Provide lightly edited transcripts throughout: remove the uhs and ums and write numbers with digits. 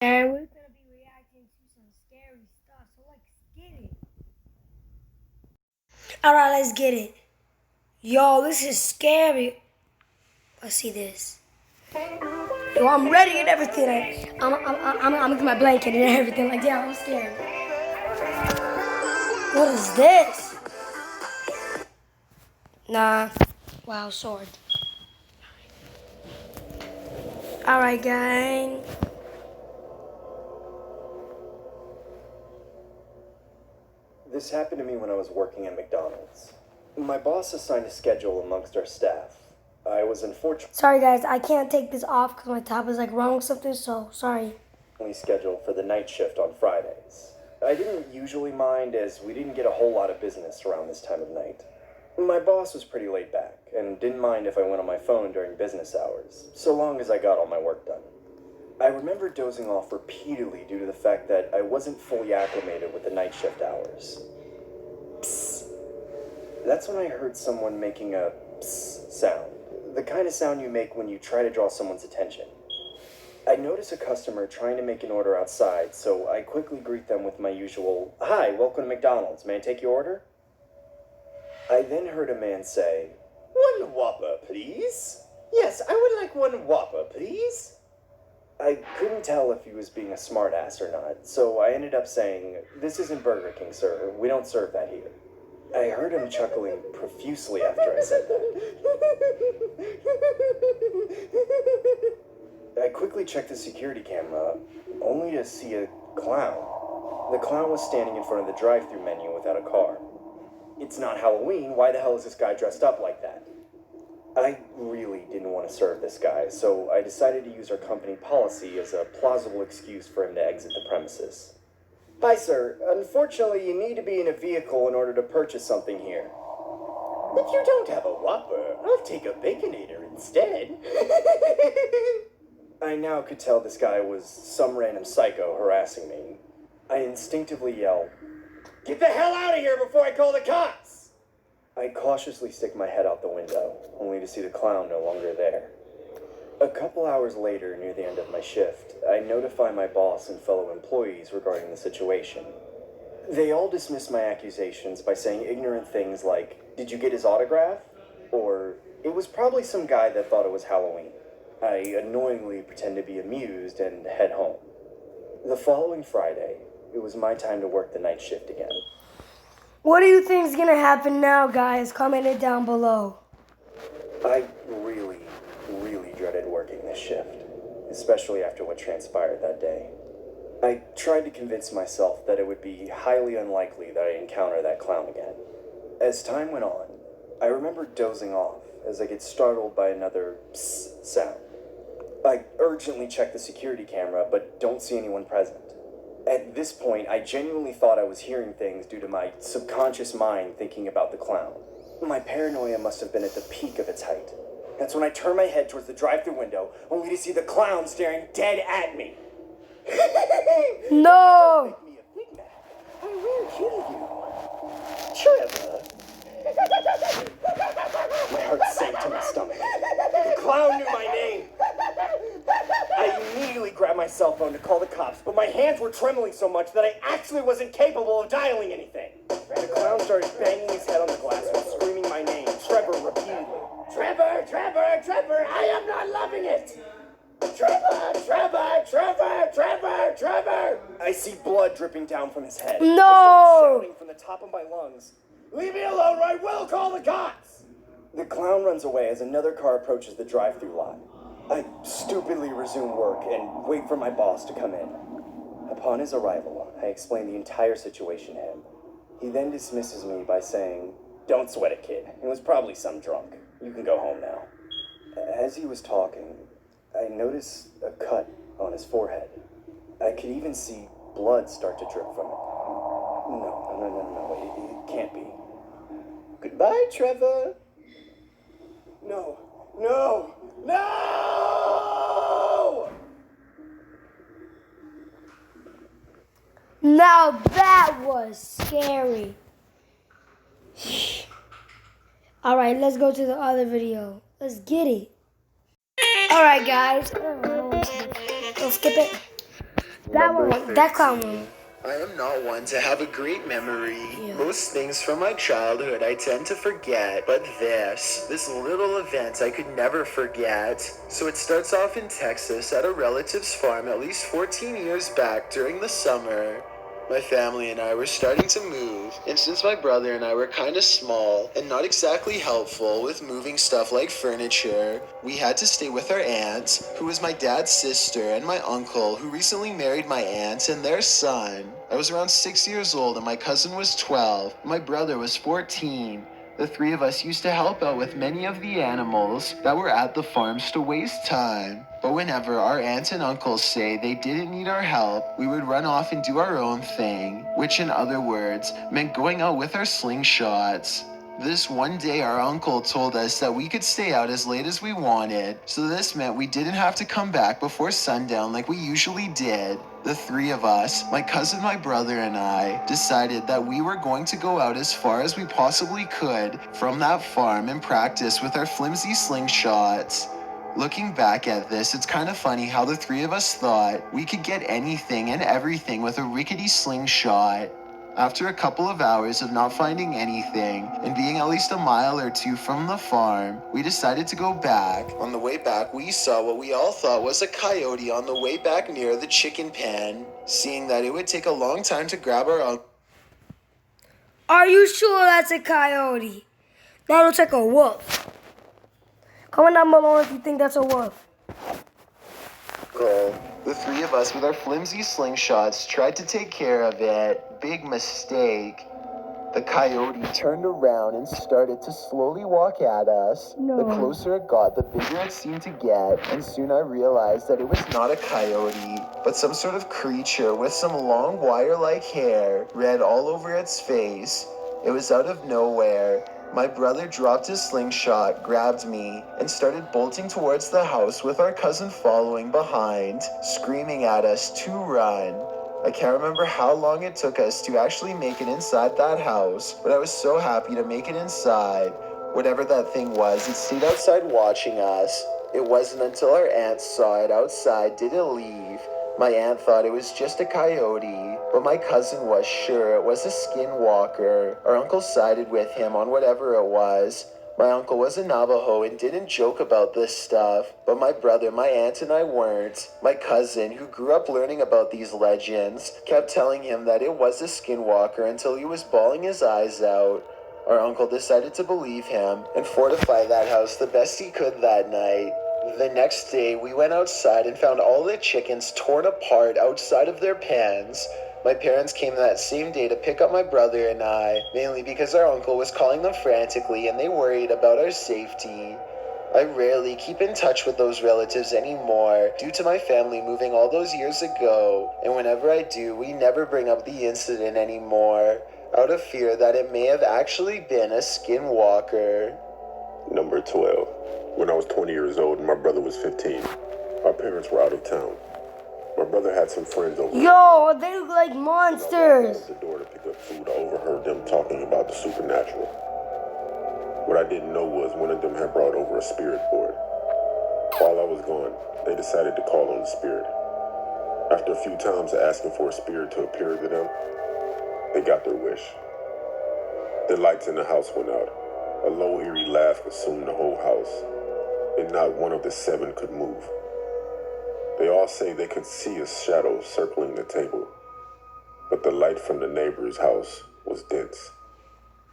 And we're gonna be reacting to some scary stuff, so let's get it. Alright, let's get it. Yo, this is scary. Let's see this. Yo, I'm ready and everything. I'm gonna get my blanket and everything. Like, yeah, I'm scared. What is this? Nah. Wow, sword. Alright, gang. This happened to me when I was working at McDonald's. My boss assigned a schedule amongst our staff. I was unfortunately Sorry, guys. I can't take this off because my top is like wrong with something, so sorry. scheduled for the night shift on Fridays. I didn't usually mind as we didn't get a whole lot of business around this time of night. My boss was pretty laid back and didn't mind if I went on my phone during business hours, so long as I got all my work done. I remember dozing off repeatedly due to the fact that I wasn't fully acclimated with the night shift hours. Psst. That's when I heard someone making a psst sound. The kind of sound you make when you try to draw someone's attention. I noticed a customer trying to make an order outside, so I quickly greet them with my usual, "Hi, welcome to McDonald's. May I take your order?" I then heard a man say, "One Whopper, please. Yes, I would like one Whopper, please." I couldn't tell if he was being a smartass or not, so I ended up saying, "This isn't Burger King, sir. We don't serve that here." I heard him chuckling profusely after I said that. I quickly checked the security camera, only to see a clown. The clown was standing in front of the drive-thru menu without a car. It's not Halloween. Why the hell is this guy dressed up like that? I really didn't want to serve this guy, so I decided to use our company policy as a plausible excuse for him to exit the premises. "Hi, sir. Unfortunately, you need to be in a vehicle in order to purchase something here." "If you don't have a Whopper, I'll take a Baconator instead." I now could tell this guy was some random psycho harassing me. I instinctively yelled, "Get the hell out of here before I call the cops!" I cautiously stick my head out the window, only to see the clown no longer there. A couple hours later, near the end of my shift, I notify my boss and fellow employees regarding the situation. They all dismiss my accusations by saying ignorant things like, "Did you get his autograph?" Or, "It was probably some guy that thought it was Halloween." I annoyingly pretend to be amused and head home. The following Friday, it was my time to work the night shift again. What do you think is gonna happen now, guys? Comment it down below. I really dreaded working this shift, especially after what transpired that day. I tried to convince myself that it would be highly unlikely that I'd encounter that clown again. As time went on, I remember dozing off as I get startled by another psst sound. I urgently check the security camera, but don't see anyone present. At this point, I genuinely thought I was hearing things due to my subconscious mind thinking about the clown. My paranoia must have been at the peak of its height. That's when I turned my head towards the drive-thru window, only to see the clown staring dead at me. No! Make me a Big Mac. I will kill you. Trevor. My heart sank to my stomach. The clown knew my name. I immediately grabbed my cell phone to call the cops, but my hands were trembling so much that I actually wasn't capable of dialing anything. The clown started banging his head on the glass while screaming my name, Trevor, repeatedly. "Trevor, Trevor, Trevor, I am not loving it! Trevor, Trevor, Trevor, Trevor, Trevor!" I see blood dripping down from his head. No! I start shouting from the top of my lungs, "Leave me alone or I will call the cops!" The clown runs away as another car approaches the drive-thru lot. I stupidly resume work and wait for my boss to come in. Upon his arrival, I explain the entire situation to him. He then dismisses me by saying, "Don't sweat it, kid. It was probably some drunk. You can go home now." As he was talking, I noticed a cut on his forehead. I could even see blood start to drip from it. No, it can't be. "Goodbye, Trevor." No. Now that was scary. Alright, let's go to the other video. Let's get it. Alright, guys. Don't skip it. That clown one. I am not one to have a great memory. Yeah. Most things from my childhood I tend to forget, but this little event I could never forget. So it starts off in Texas at a relative's farm at least 14 years back during the summer. My family and I were starting to move, and since my brother and I were kind of small and not exactly helpful with moving stuff like furniture, we had to stay with our aunt, who was my dad's sister, and my uncle, who recently married my aunt and their son. I was around 6 years old and my cousin was 12, and my brother was 14. The three of us used to help out with many of the animals that were at the farms to waste time. But whenever our aunts and uncles say they didn't need our help, we would run off and do our own thing, which in other words meant going out with our slingshots. This one day our uncle told us that we could stay out as late as we wanted, so this meant we didn't have to come back before sundown like we usually did. The three of us, my cousin, my brother, and I, decided that we were going to go out as far as we possibly could from that farm and practice with our flimsy slingshots. Looking back at this, it's kind of funny how the three of us thought we could get anything and everything with a rickety slingshot. After a couple of hours of not finding anything and being at least a mile or two from the farm, we decided to go back. On the way back, we saw what we all thought was a coyote on the way back near the chicken pen. Seeing that it would take a long time to grab our uncle. Are you sure that's a coyote? That looks like a wolf. Comment down below if you think that's a wolf. The three of us with our flimsy slingshots tried to take care of it. Big mistake. The coyote turned around and started to slowly walk at us. No. The closer it got, the bigger it seemed to get, and soon I realized that it was not a coyote, but some sort of creature with some long wire-like hair, red all over its face. It was out of nowhere. My brother dropped his slingshot, grabbed me, and started bolting towards the house with our cousin following behind, screaming at us to run. I can't remember how long it took us to actually make it inside that house, but I was so happy to make it inside. Whatever that thing was, it stayed outside watching us. It wasn't until our aunt saw it outside did it leave. My aunt thought it was just a coyote, but my cousin was sure it was a skinwalker. Our uncle sided with him on whatever it was. My uncle was a Navajo and didn't joke about this stuff, but my brother, my aunt, and I weren't. My cousin, who grew up learning about these legends, kept telling him that it was a skinwalker until he was bawling his eyes out. Our uncle decided to believe him and fortify that house the best he could that night. The next day, we went outside and found all the chickens torn apart outside of their pens. My parents came that same day to pick up my brother and I, mainly because our uncle was calling them frantically and they worried about our safety. I rarely keep in touch with those relatives anymore due to my family moving all those years ago, and whenever I do, we never bring up the incident anymore, out of fear that it may have actually been a skinwalker. Number 12. When I was 20 years old and my brother was 15, our parents were out of town. My brother had some friends over. Yo, they look like monsters. I walked out the door to pick up food. I overheard them talking about the supernatural. What I didn't know was one of them had brought over a spirit board. While I was gone, they decided to call on the spirit. After a few times asking for a spirit to appear to them, they got their wish. The lights in the house went out. A low, eerie laugh consumed the whole house, and not one of the 7 could move. They all say they could see a shadow circling the table, but the light from the neighbor's house was dense.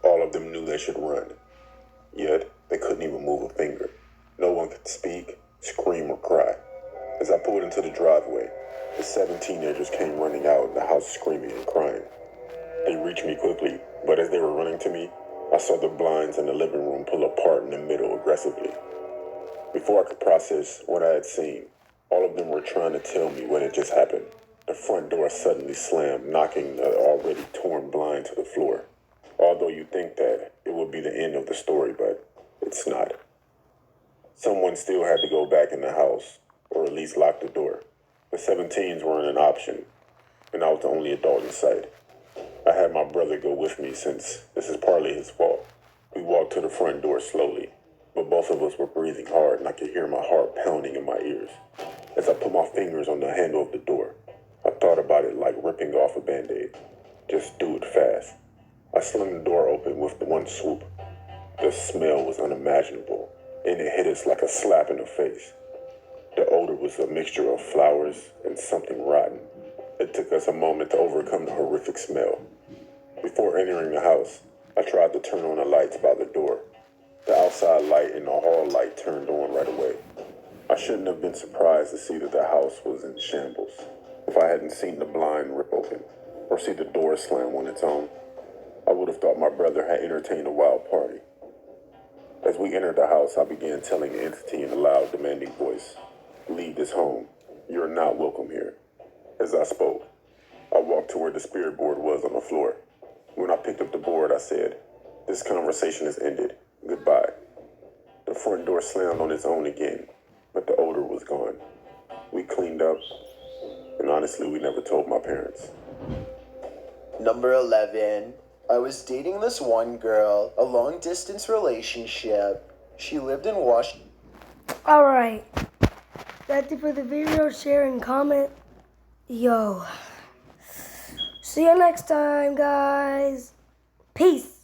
All of them knew they should run, yet they couldn't even move a finger. No one could speak, scream, or cry. As I pulled into the driveway, the 7 teenagers came running out of the house screaming and crying. They reached me quickly, but as they were running to me, I saw the blinds in the living room pull apart in the middle aggressively. Before I could process what I had seen, all of them were trying to tell me what had just happened. The front door suddenly slammed, knocking the already torn blind to the floor. Although you'd think that it would be the end of the story, but it's not. Someone still had to go back in the house, or at least lock the door. The 17s weren't an option, and I was the only adult in sight. I had my brother go with me since this is partly his fault. We walked to the front door slowly, but both of us were breathing hard and I could hear my heart pounding in my ears. As I put my fingers on the handle of the door, I thought Band-Aid. Just do it fast. I slung the door open with the one swoop. The smell was unimaginable, and it hit us like a slap in the face. The odor was a mixture of flowers and something rotten. It took us a moment to overcome the horrific smell. Before entering the house, I tried to turn on the lights by the door. The outside light and the hall light turned on right away. I shouldn't have been surprised to see that the house was in shambles. If I hadn't seen the blind rip open, or see the door slam on its own, I would have thought my brother had entertained a wild party. As we entered the house, I began telling the entity in a loud, demanding voice, "Leave this home. You are not welcome here." As I spoke, I walked to where the spirit board was on the floor. When I picked up the board, I said, "This conversation is ended. Goodbye." The front door slammed on its own again, but the odor was gone. We cleaned up, and honestly, we never told my parents. Number 11. I was dating this one girl, a long-distance relationship. She lived in Washington. Alright. That's it for the video. Share and comment. Yo. See you next time, guys. Peace.